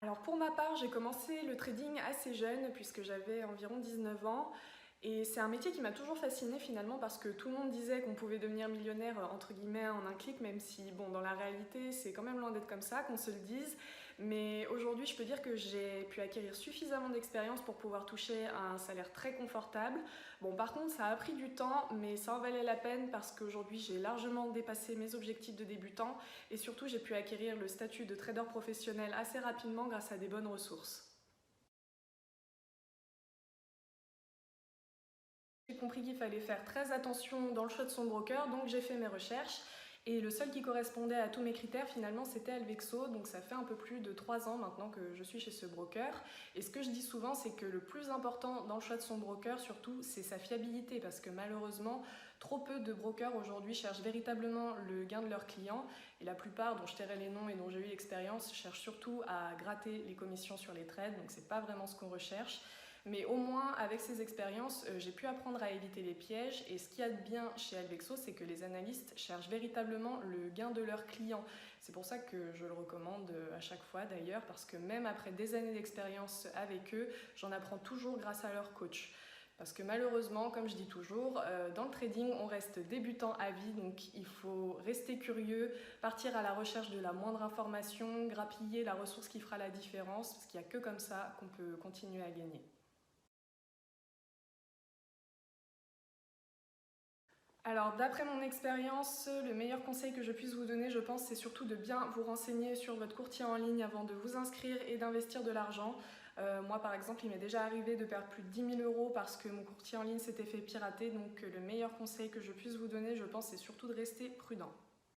Alors pour ma part, j'ai commencé le trading assez jeune puisque j'avais environ 19 ans. Et c'est un métier qui m'a toujours fascinée finalement parce que tout le monde disait qu'on pouvait devenir millionnaire entre guillemets en un clic, même si bon, dans la réalité c'est quand même loin d'être comme ça, qu'on se le dise. Mais aujourd'hui je peux dire que j'ai pu acquérir suffisamment d'expérience pour pouvoir toucher un salaire très confortable. Bon, par contre ça a pris du temps, mais ça en valait la peine parce qu'aujourd'hui j'ai largement dépassé mes objectifs de débutant et surtout j'ai pu acquérir le statut de trader professionnel assez rapidement grâce à des bonnes ressources. J'ai compris qu'il fallait faire très attention dans le choix de son broker, donc j'ai fait mes recherches. Et le seul qui correspondait à tous mes critères, finalement, c'était Alvexo. Donc ça fait un peu plus de 3 ans maintenant que je suis chez ce broker. Et ce que je dis souvent, c'est que le plus important dans le choix de son broker, surtout, c'est sa fiabilité. Parce que malheureusement, trop peu de brokers aujourd'hui cherchent véritablement le gain de leurs clients. Et la plupart, dont je tairai les noms et dont j'ai eu l'expérience, cherchent surtout à gratter les commissions sur les trades. Donc c'est pas vraiment ce qu'on recherche. Mais au moins, avec ces expériences, j'ai pu apprendre à éviter les pièges. Et ce qu'il y a de bien chez Alvexo, c'est que les analystes cherchent véritablement le gain de leurs clients. C'est pour ça que je le recommande à chaque fois d'ailleurs, parce que même après des années d'expérience avec eux, j'en apprends toujours grâce à leur coach. Parce que malheureusement, comme je dis toujours, dans le trading, on reste débutant à vie, donc il faut rester curieux, partir à la recherche de la moindre information, grappiller la ressource qui fera la différence, parce qu'il n'y a que comme ça qu'on peut continuer à gagner. Alors, d'après mon expérience, le meilleur conseil que je puisse vous donner, je pense, c'est surtout de bien vous renseigner sur votre courtier en ligne avant de vous inscrire et d'investir de l'argent. Moi, par exemple, il m'est déjà arrivé de perdre plus de 10 000 € parce que mon courtier en ligne s'était fait pirater. Donc, le meilleur conseil que je puisse vous donner, je pense, c'est surtout de rester prudent.